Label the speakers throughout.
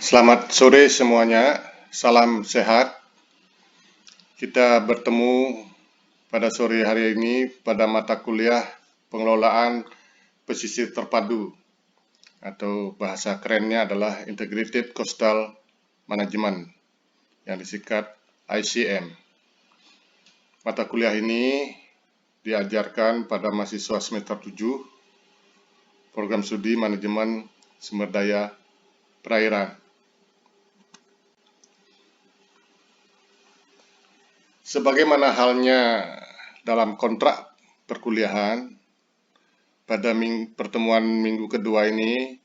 Speaker 1: Selamat sore semuanya, salam sehat. Kita bertemu pada sore hari ini pada mata kuliah pengelolaan pesisir terpadu atau bahasa kerennya adalah Integrated Coastal Management yang disingkat ICM. Mata kuliah ini diajarkan pada mahasiswa semester 7 program studi manajemen sumber daya perairan. Sebagaimana halnya dalam kontrak perkuliahan, pada pertemuan minggu kedua ini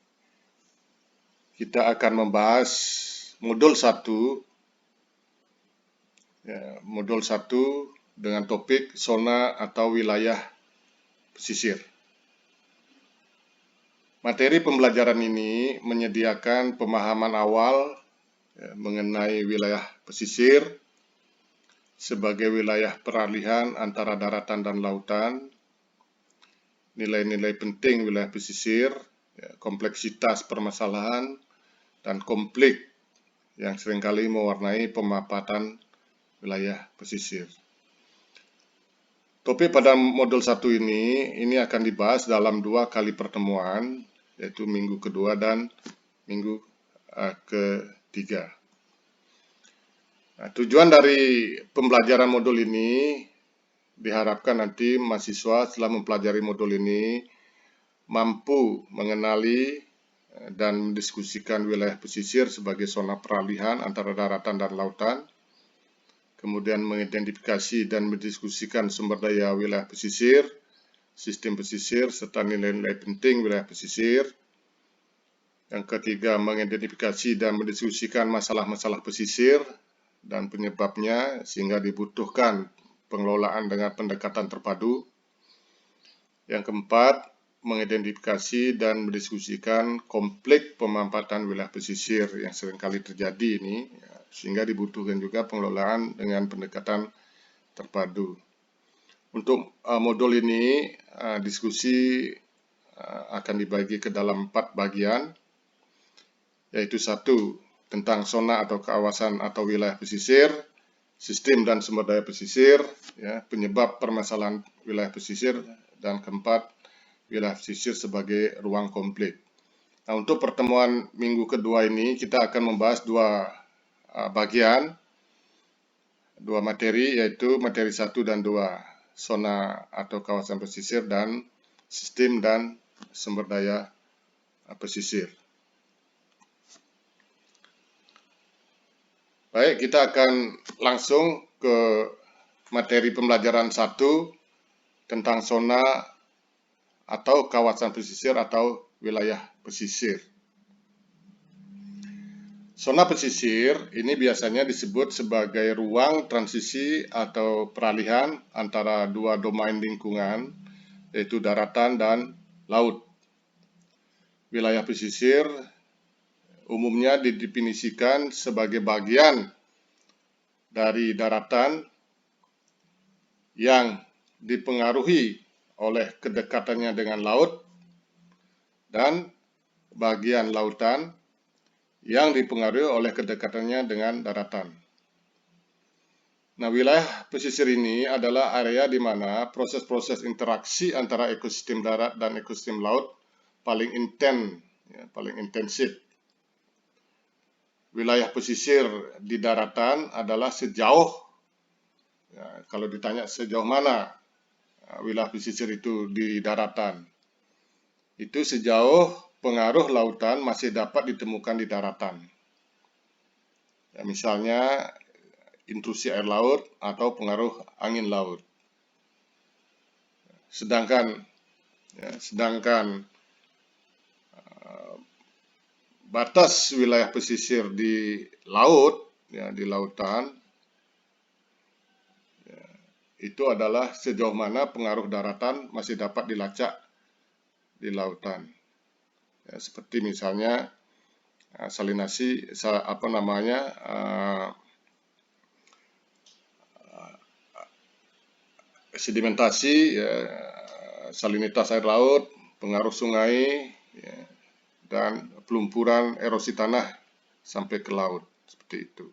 Speaker 1: kita akan membahas modul 1 dengan topik zona atau wilayah pesisir. Materi pembelajaran ini menyediakan pemahaman awal mengenai wilayah pesisir sebagai wilayah peralihan antara daratan dan lautan, nilai-nilai penting wilayah pesisir, kompleksitas permasalahan, dan konflik yang seringkali mewarnai pemaparan wilayah pesisir. Topik pada modul 1 ini akan dibahas dalam 2 kali pertemuan, yaitu minggu kedua dan minggu ketiga. Tujuan dari pembelajaran modul ini diharapkan nanti mahasiswa setelah mempelajari modul ini mampu mengenali dan mendiskusikan wilayah pesisir sebagai zona peralihan antara daratan dan lautan, kemudian mengidentifikasi dan mendiskusikan sumber daya wilayah pesisir, sistem pesisir, serta nilai-nilai penting wilayah pesisir. Yang ketiga, mengidentifikasi dan mendiskusikan masalah-masalah pesisir dan penyebabnya sehingga dibutuhkan pengelolaan dengan pendekatan terpadu. Yang keempat, mengidentifikasi dan mendiskusikan konflik pemanfaatan wilayah pesisir yang seringkali terjadi ini, sehingga dibutuhkan juga pengelolaan dengan pendekatan terpadu. Untuk modul ini, diskusi akan dibagi ke dalam 4 bagian, yaitu 1, tentang zona atau kawasan atau wilayah pesisir, sistem dan sumber daya pesisir, penyebab permasalahan wilayah pesisir, dan keempat, wilayah pesisir sebagai ruang konflik. Nah, untuk pertemuan minggu kedua ini kita akan membahas 2 bagian, 2 materi, yaitu materi 1 dan 2, zona atau kawasan pesisir dan sistem dan sumber daya pesisir. Baik, kita akan langsung ke materi pembelajaran 1 tentang zona atau kawasan pesisir atau wilayah pesisir. Zona pesisir ini biasanya disebut sebagai ruang transisi atau peralihan antara 2 domain lingkungan, yaitu daratan dan laut. Wilayah pesisir umumnya didefinisikan sebagai bagian dari daratan yang dipengaruhi oleh kedekatannya dengan laut dan bagian lautan yang dipengaruhi oleh kedekatannya dengan daratan. Nah, wilayah pesisir ini adalah area di mana proses-proses interaksi antara ekosistem darat dan ekosistem laut paling intensif. Wilayah pesisir di daratan adalah sejauh, kalau ditanya sejauh mana wilayah pesisir itu di daratan, itu sejauh pengaruh lautan masih dapat ditemukan di daratan. Misalnya intrusi air laut atau pengaruh angin laut. Sedangkan batas wilayah pesisir di laut, di lautan, itu adalah sejauh mana pengaruh daratan masih dapat dilacak di lautan. Seperti misalnya salinasi, sedimentasi, salinitas air laut, pengaruh sungai, dan pelumpuran erosi tanah sampai ke laut, seperti itu.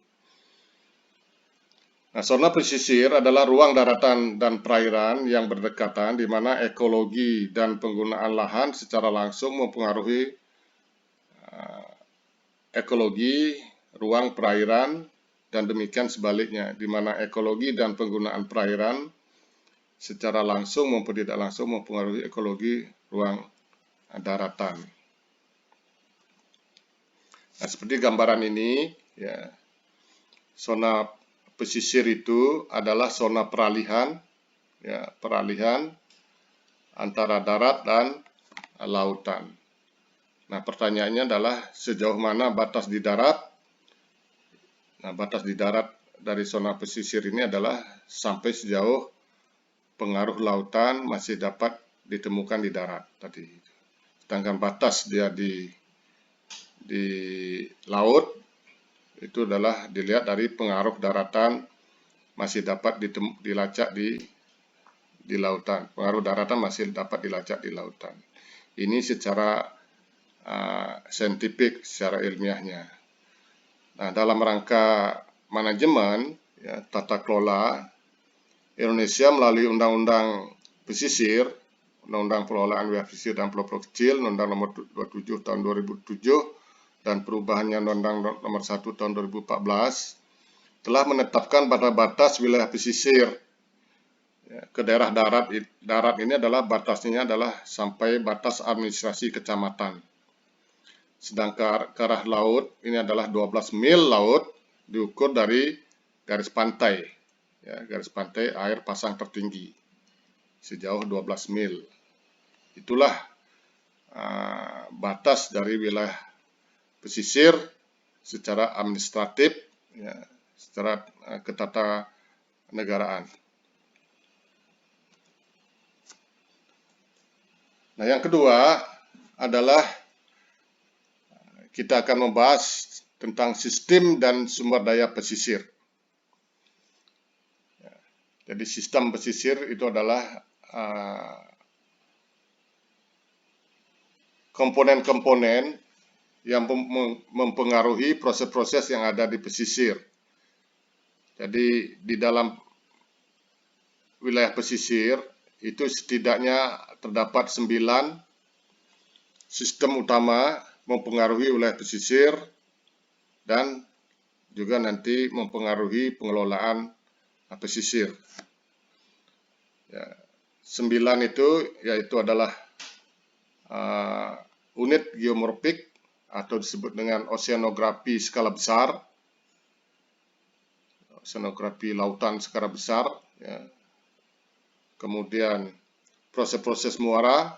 Speaker 1: Nah, zona pesisir adalah ruang daratan dan perairan yang berdekatan di mana ekologi dan penggunaan lahan secara langsung mempengaruhi ekologi ruang perairan, dan demikian sebaliknya, di mana ekologi dan penggunaan perairan secara langsung maupun tidak langsung mempengaruhi ekologi ruang daratan. Nah, seperti gambaran ini, ya, zona pesisir itu adalah zona peralihan, ya, peralihan antara darat dan lautan. Nah, pertanyaannya adalah sejauh mana batas di darat? Nah, batas di darat dari zona pesisir ini adalah sampai sejauh pengaruh lautan masih dapat ditemukan di darat tadi. Sedangkan batas dia di laut itu adalah dilihat dari pengaruh daratan masih dapat dilacak di lautan. Pengaruh daratan masih dapat dilacak di lautan. Ini secara saintifik, secara ilmiahnya. Nah, dalam rangka manajemen, ya, tata kelola, Indonesia melalui Undang-Undang Pesisir, Undang-Undang Pengelolaan Wilayah Pesisir dan Pulau-Pulau Kecil, Undang Nomor 27 Tahun 2007, dan perubahannya Undang Nomor 1 Tahun 2014, telah menetapkan batas wilayah pesisir. Ya, ke daerah darat ini adalah batasnya adalah sampai batas administrasi kecamatan. Sedangkan ke arah laut ini adalah 12 mil laut diukur dari garis pantai. Ya, garis pantai air pasang tertinggi sejauh 12 mil. Itulah batas dari wilayah pesisir secara administratif, ya, secara ketatanegaraan. Nah, yang kedua adalah kita akan membahas tentang sistem dan sumber daya pesisir. Jadi sistem pesisir itu adalah komponen-komponen yang mempengaruhi proses-proses yang ada di pesisir. Jadi di dalam wilayah pesisir itu setidaknya terdapat 9 sistem utama mempengaruhi wilayah pesisir dan juga nanti mempengaruhi pengelolaan pesisir. Ya, 9 itu yaitu adalah unit geomorfik atau disebut dengan oceanografi skala besar, oceanografi lautan skala besar, ya. Kemudian proses-proses muara,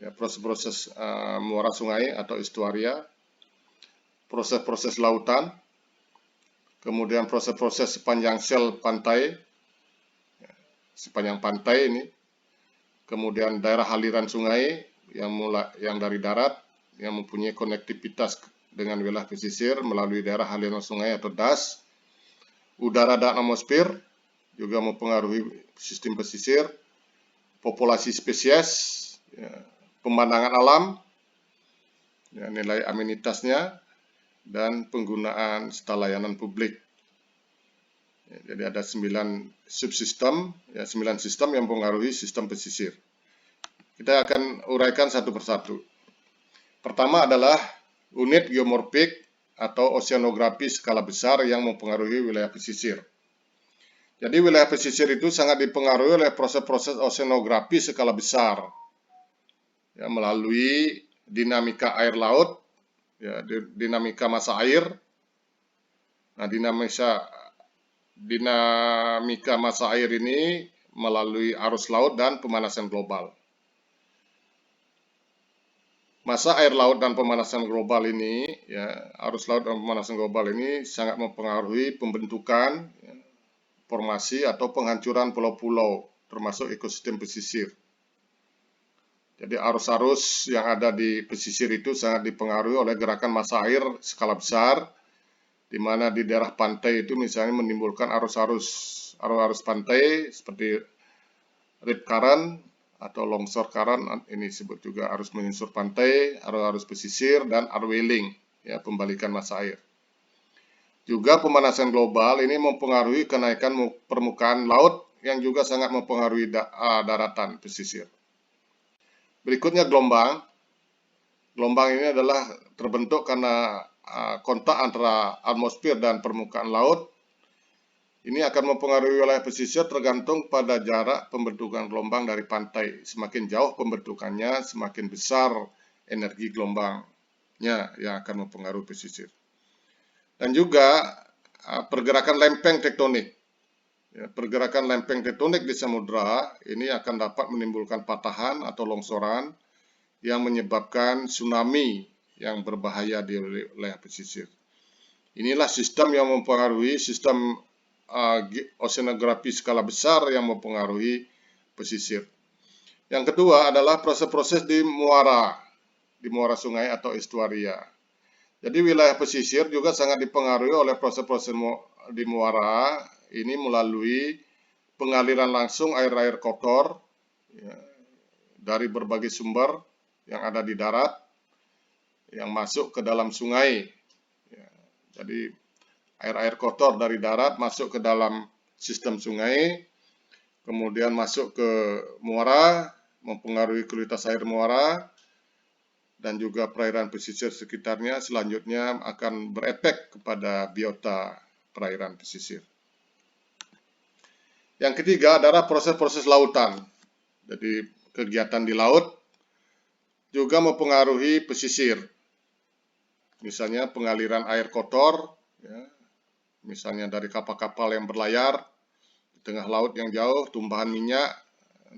Speaker 1: ya, proses-proses muara sungai atau estuaria, proses-proses lautan, kemudian proses-proses sepanjang sel pantai, ya, sepanjang pantai ini, kemudian daerah aliran sungai yang dari darat, yang mempunyai konektivitas dengan wilayah pesisir melalui daerah aliran sungai atau DAS, udara dan atmosfer juga mempengaruhi sistem pesisir, populasi spesies, ya, pemandangan alam, ya, nilai amenitasnya, dan penggunaan serta layanan publik. Ya, jadi ada 9 subsistem, ya, 9 sistem yang mempengaruhi sistem pesisir. Kita akan uraikan satu persatu. Pertama adalah unit geomorfik atau oceanografi skala besar yang mempengaruhi wilayah pesisir. Jadi wilayah pesisir itu sangat dipengaruhi oleh proses-proses oceanografi skala besar, ya, melalui dinamika air laut, ya, dinamika massa air. Nah, dinamika massa air ini melalui arus laut dan pemanasan global. Massa air laut dan pemanasan global ini, ya, arus laut dan pemanasan global ini sangat mempengaruhi pembentukan, ya, formasi atau penghancuran pulau-pulau, termasuk ekosistem pesisir. Jadi arus-arus yang ada di pesisir itu sangat dipengaruhi oleh gerakan massa air skala besar, di mana di daerah pantai itu misalnya menimbulkan arus pantai seperti rip current atau longsor current, ini disebut juga arus menyusur pantai, arus pesisir, dan arwelling, ya, pembalikan massa air. Juga pemanasan global ini mempengaruhi kenaikan permukaan laut yang juga sangat mempengaruhi daratan pesisir. Berikutnya gelombang. Gelombang ini adalah terbentuk karena kontak antara atmosfer dan permukaan laut. Ini akan mempengaruhi wilayah pesisir tergantung pada jarak pembentukan gelombang dari pantai. Semakin jauh pembentukannya, semakin besar energi gelombangnya yang akan mempengaruhi pesisir. Dan juga pergerakan lempeng tektonik. Pergerakan lempeng tektonik di samudra ini akan dapat menimbulkan patahan atau longsoran yang menyebabkan tsunami yang berbahaya di wilayah pesisir. Inilah sistem yang mempengaruhi sistem oceanografi skala besar yang mempengaruhi pesisir. Yang kedua adalah proses-proses di muara sungai atau estuaria. Jadi wilayah pesisir juga sangat dipengaruhi oleh proses-proses di muara ini melalui pengaliran langsung air-air kotor ya, dari berbagai sumber yang ada di darat yang masuk ke dalam sungai. Ya, jadi air-air kotor dari darat masuk ke dalam sistem sungai, kemudian masuk ke muara, mempengaruhi kualitas air muara, dan juga perairan pesisir sekitarnya selanjutnya akan berefek kepada biota perairan pesisir. Yang ketiga adalah proses-proses lautan. Jadi kegiatan di laut juga mempengaruhi pesisir. Misalnya pengaliran air kotor, ya, misalnya dari kapal-kapal yang berlayar di tengah laut yang jauh, tumpahan minyak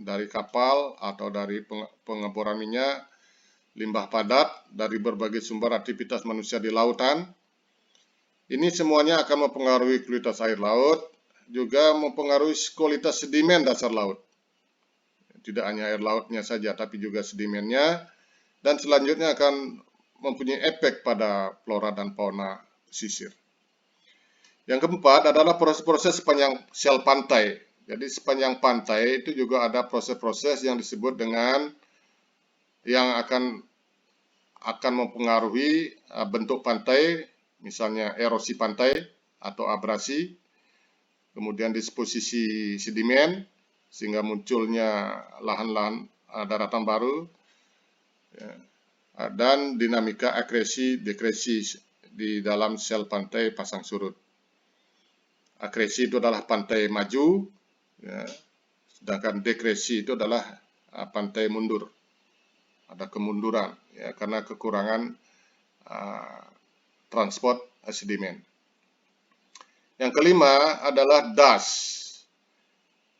Speaker 1: dari kapal atau dari pengeboran minyak, limbah padat dari berbagai sumber aktivitas manusia di lautan. Ini semuanya akan mempengaruhi kualitas air laut, juga mempengaruhi kualitas sedimen dasar laut. Tidak hanya air lautnya saja, tapi juga sedimennya, dan selanjutnya akan mempunyai efek pada flora dan fauna pesisir. Yang keempat adalah proses-proses sepanjang sel pantai. Jadi sepanjang pantai itu juga ada proses-proses yang disebut dengan yang akan mempengaruhi bentuk pantai, misalnya erosi pantai atau abrasi, kemudian disposisi sedimen sehingga munculnya lahan-lahan daratan baru, ya, dan dinamika akresi-dekresi di dalam sel pantai pasang surut. Akresi itu adalah pantai maju, ya, sedangkan dekresi itu adalah pantai mundur. Ada kemunduran ya, karena kekurangan transport sedimen. Yang kelima adalah das,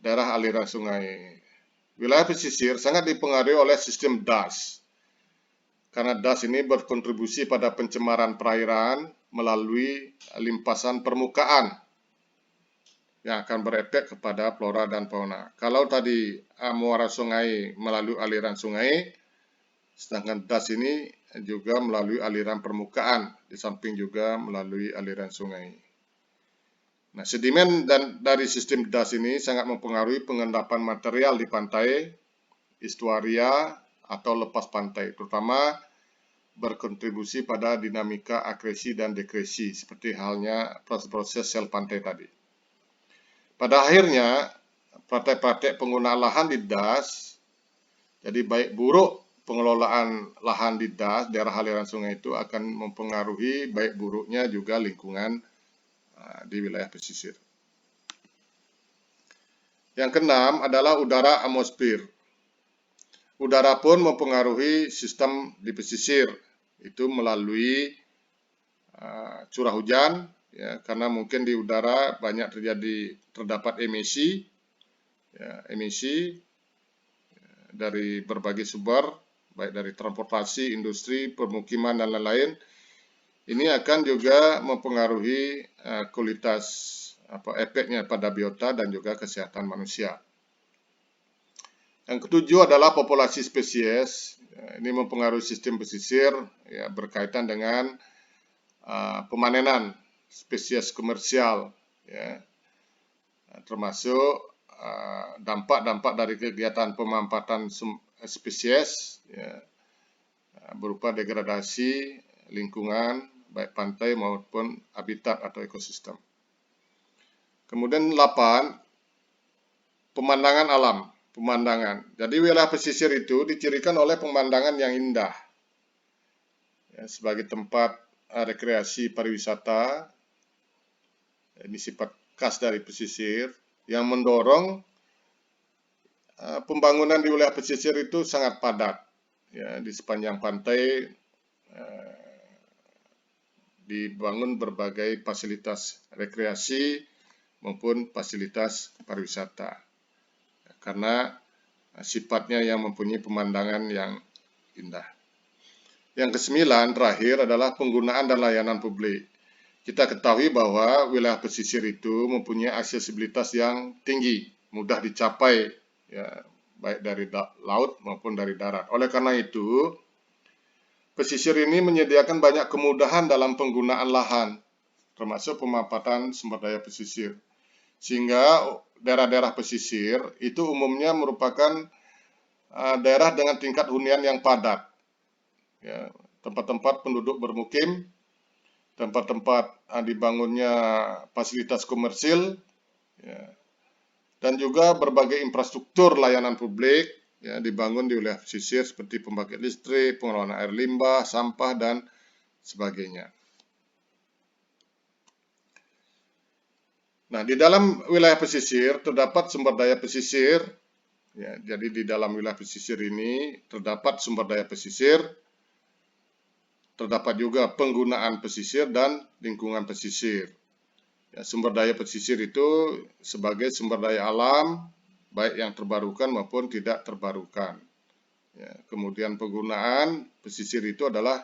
Speaker 1: daerah aliran sungai. Wilayah pesisir sangat dipengaruhi oleh sistem das. Karena das ini berkontribusi pada pencemaran perairan melalui limpasan permukaan yang akan berefek kepada flora dan fauna. Kalau tadi muara sungai melalui aliran sungai, sedangkan das ini juga melalui aliran permukaan, di samping juga melalui aliran sungai. Nah, sedimen dari sistem das ini sangat mempengaruhi pengendapan material di pantai, estuaria, atau lepas pantai, terutama berkontribusi pada dinamika akresi dan dekresi, seperti halnya proses-proses sel pantai tadi. Pada akhirnya, praktek-praktek penggunaan lahan di das, jadi baik buruk pengelolaan lahan di das, daerah aliran sungai itu akan mempengaruhi baik buruknya juga lingkungan di wilayah pesisir. Yang keenam adalah udara atmosfer. Udara pun mempengaruhi sistem di pesisir, itu melalui curah hujan, ya, karena mungkin di udara banyak terdapat emisi, ya, dari berbagai sumber, baik dari transportasi, industri, permukiman, dan lain-lain. Ini akan juga mempengaruhi kualitas efeknya pada biota dan juga kesehatan manusia. Yang ketujuh adalah populasi spesies. Ini mempengaruhi sistem pesisir, ya, berkaitan dengan pemanenan spesies komersial, ya, termasuk dampak-dampak dari kegiatan pemampatan spesies, ya, berupa degradasi lingkungan, baik pantai maupun habitat atau ekosistem. Kemudian 8, pemandangan alam. Pemandangan. Jadi wilayah pesisir itu dicirikan oleh pemandangan yang indah. Ya, sebagai tempat rekreasi pariwisata, ini sifat khas dari pesisir yang mendorong pembangunan di wilayah pesisir itu sangat padat. Ya, di sepanjang pantai dibangun berbagai fasilitas rekreasi maupun fasilitas pariwisata. Karena sifatnya yang mempunyai pemandangan yang indah. Yang ke-9 terakhir adalah penggunaan dan layanan publik. Kita ketahui bahwa wilayah pesisir itu mempunyai aksesibilitas yang tinggi, mudah dicapai, ya, baik dari laut maupun dari darat. Oleh karena itu, pesisir ini menyediakan banyak kemudahan dalam penggunaan lahan, termasuk pemanfaatan sumber daya pesisir. Sehingga daerah-daerah pesisir itu umumnya merupakan daerah dengan tingkat hunian yang padat. Ya, tempat-tempat penduduk bermukim, tempat-tempat dibangunnya fasilitas komersil, ya, dan juga berbagai infrastruktur layanan publik ya, dibangun di wilayah pesisir seperti pembangkit listrik, pengelolaan air limbah, sampah, dan sebagainya. Nah, di dalam wilayah pesisir terdapat sumber daya pesisir. Ya, jadi di dalam wilayah pesisir ini terdapat sumber daya pesisir, terdapat juga penggunaan pesisir dan lingkungan pesisir. Ya, sumber daya pesisir itu sebagai sumber daya alam, baik yang terbarukan maupun tidak terbarukan. Ya, kemudian penggunaan pesisir itu adalah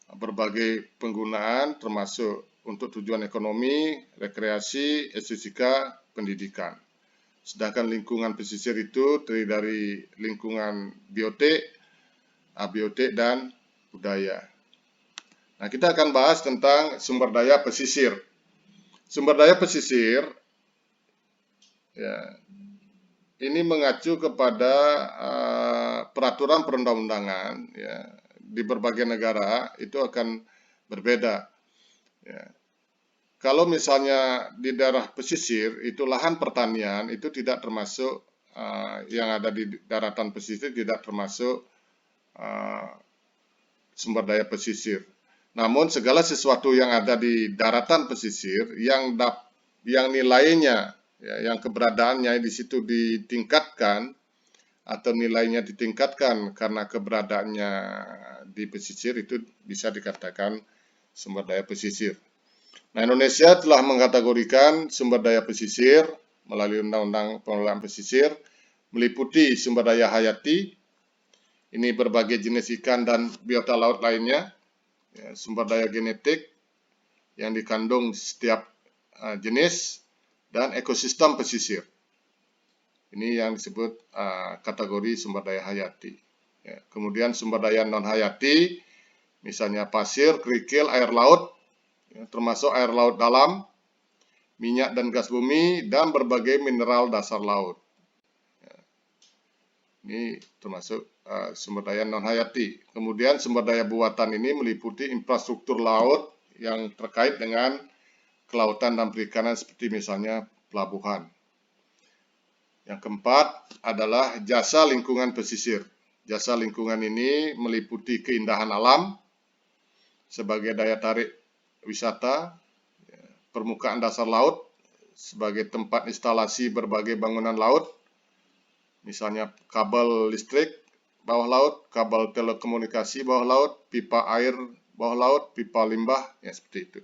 Speaker 1: berbagai penggunaan termasuk untuk tujuan ekonomi, rekreasi, estetika, pendidikan. Sedangkan lingkungan pesisir itu terdiri dari lingkungan biotik, abiotik, dan budaya. Nah, kita akan bahas tentang sumber daya pesisir. Sumber daya pesisir, ya, ini mengacu kepada peraturan perundang-undangan, ya, di berbagai negara itu akan berbeda. Ya. Kalau misalnya di daerah pesisir itu lahan pertanian itu tidak termasuk yang ada di daratan pesisir tidak termasuk sumber daya pesisir. Namun segala sesuatu yang ada di daratan pesisir yang nilainya, ya, yang keberadaannya di situ ditingkatkan atau nilainya ditingkatkan karena keberadaannya di pesisir itu bisa dikatakan sumber daya pesisir. Nah, Indonesia telah mengkategorikan sumber daya pesisir melalui Undang-Undang Pengelolaan Pesisir meliputi sumber daya hayati, ini berbagai jenis ikan dan biota laut lainnya, ya, sumber daya genetik yang dikandung setiap jenis, dan ekosistem pesisir. Ini yang disebut kategori sumber daya hayati. Ya, kemudian sumber daya non hayati, misalnya pasir, kerikil, air laut, ya, termasuk air laut dalam, minyak dan gas bumi, dan berbagai mineral dasar laut. Ya, ini termasuk sumber daya non hayati. Kemudian sumber daya buatan ini meliputi infrastruktur laut yang terkait dengan kelautan dan perikanan seperti misalnya pelabuhan. Yang keempat adalah jasa lingkungan pesisir. Jasa lingkungan ini meliputi keindahan alam sebagai daya tarik wisata, permukaan dasar laut sebagai tempat instalasi berbagai bangunan laut, misalnya kabel listrik bawah laut, kabel telekomunikasi bawah laut, pipa air bawah laut, pipa limbah, ya seperti itu.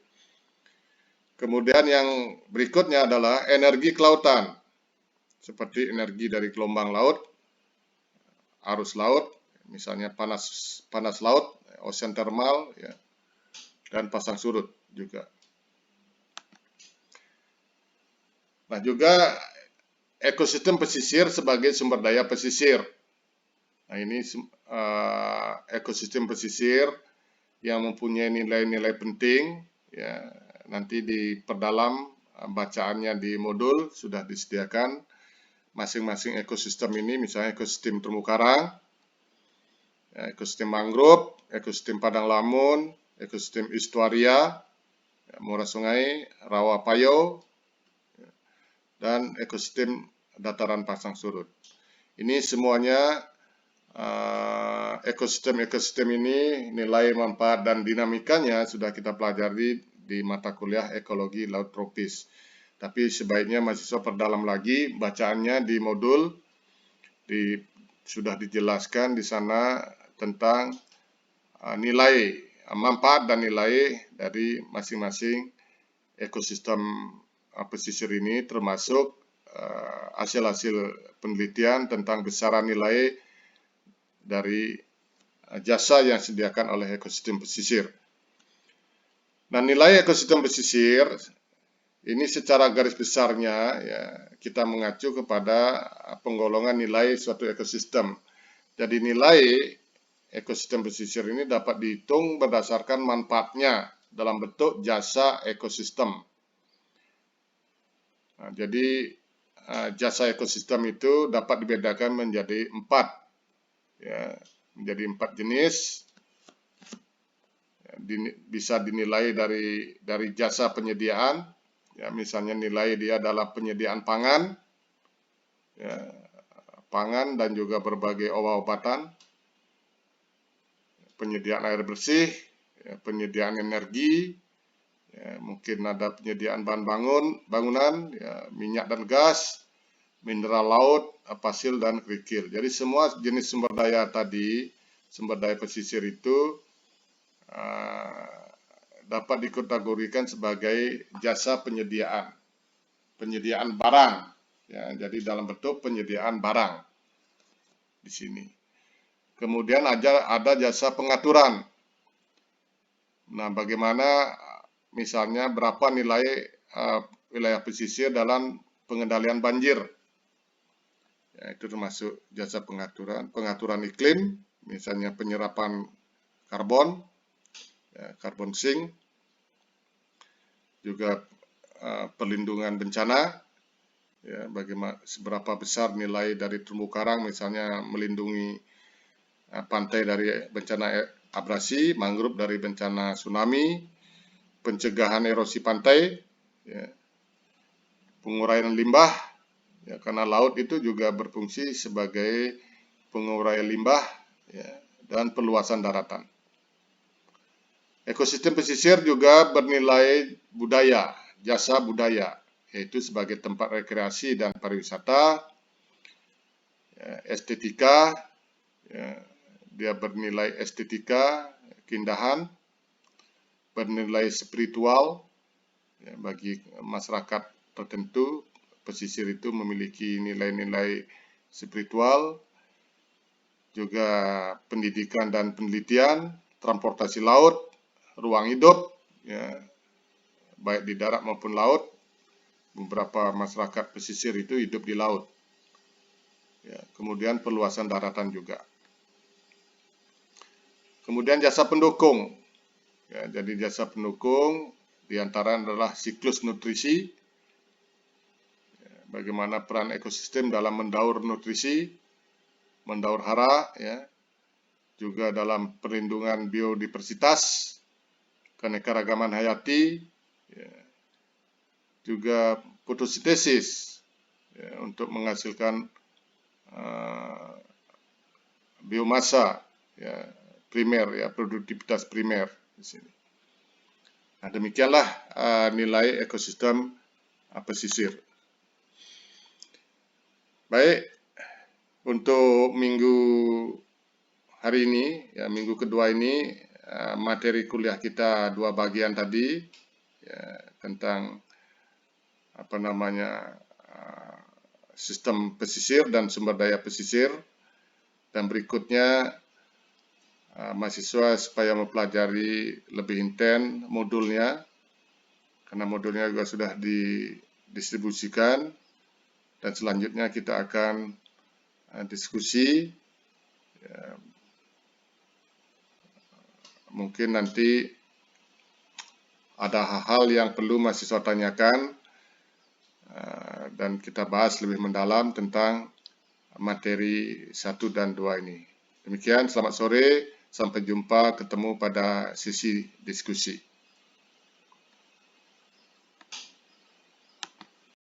Speaker 1: Kemudian yang berikutnya adalah energi kelautan, seperti energi dari gelombang laut, arus laut, misalnya panas laut, ocean thermal, ya, dan pasang surut juga. Nah, juga ekosistem pesisir sebagai sumber daya pesisir. Nah, ini ekosistem pesisir yang mempunyai nilai-nilai penting, ya, nanti diperdalam bacaannya di modul sudah disediakan masing-masing ekosistem ini, misalnya ekosistem terumbu karang, ekosistem mangrove, ekosistem padang lamun, ekosistem estuaria, muara sungai, rawa payo, dan ekosistem dataran pasang surut. Ini semuanya ekosistem-ekosistem ini nilai manfaat dan dinamikanya sudah kita pelajari di mata kuliah ekologi laut tropis. Tapi sebaiknya mahasiswa perdalam lagi bacaannya di modul, sudah dijelaskan di sana tentang nilai manfaat dan nilai dari masing-masing ekosistem pesisir ini, termasuk hasil-hasil penelitian tentang besaran nilai dari jasa yang disediakan oleh ekosistem pesisir. Nah, nilai ekosistem pesisir ini secara garis besarnya ya, kita mengacu kepada penggolongan nilai suatu ekosistem. Jadi nilai ekosistem pesisir ini dapat dihitung berdasarkan manfaatnya dalam bentuk jasa ekosistem. Nah, jadi jasa ekosistem itu dapat dibedakan menjadi 4, ya, menjadi 4 jenis. Bisa dinilai dari jasa penyediaan, ya, misalnya nilai dia adalah penyediaan pangan, ya, pangan dan juga berbagai obat-obatan, penyediaan air bersih, ya, penyediaan energi, ya, mungkin ada penyediaan bahan bangunan, ya, minyak dan gas, mineral laut, pasir dan kerikil. Jadi semua jenis sumber daya tadi, sumber daya pesisir itu dapat dikategorikan sebagai jasa penyediaan barang. Ya, jadi dalam bentuk penyediaan barang di sini. Kemudian ada jasa pengaturan. Nah, bagaimana misalnya berapa nilai wilayah pesisir dalam pengendalian banjir. Ya, itu termasuk jasa pengaturan iklim, misalnya penyerapan karbon, ya, karbon sink, juga perlindungan bencana, ya, bagaimana seberapa besar nilai dari terumbu karang, misalnya melindungi pantai dari bencana abrasi, mangrove dari bencana tsunami, pencegahan erosi pantai, ya, penguraian limbah, ya, karena laut itu juga berfungsi sebagai penguraian limbah, ya, dan perluasan daratan. Ekosistem pesisir juga bernilai budaya, jasa budaya, yaitu sebagai tempat rekreasi dan pariwisata, ya, estetika, ya, dia bernilai estetika, keindahan, bernilai spiritual, ya, bagi masyarakat tertentu, pesisir itu memiliki nilai-nilai spiritual, juga pendidikan dan penelitian, transportasi laut, ruang hidup, ya, baik di darat maupun laut. Beberapa masyarakat pesisir itu hidup di laut. Ya, kemudian perluasan daratan juga. Kemudian jasa pendukung. Ya, jadi jasa pendukung diantara adalah siklus nutrisi. Ya, bagaimana peran ekosistem dalam mendaur nutrisi, mendaur hara, ya, juga dalam perlindungan biodiversitas, keanekaragaman hayati, ya, juga fotosintesis, ya, untuk menghasilkan biomasa, ya, primer, ya, produktivitas primer di sini. Nah, demikianlah nilai ekosistem pesisir. Baik, untuk minggu hari ini, ya, minggu kedua ini, materi kuliah kita 2 bagian tadi, ya, tentang sistem pesisir dan sumber daya pesisir, dan berikutnya mahasiswa supaya mempelajari lebih intens modulnya, karena modulnya juga sudah didistribusikan, dan selanjutnya kita akan diskusi, ya, mungkin nanti ada hal-hal yang perlu mahasiswa tanyakan, dan kita bahas lebih mendalam tentang materi 1 dan 2 ini. Demikian, selamat sore. Sampai jumpa, ketemu pada sesi diskusi.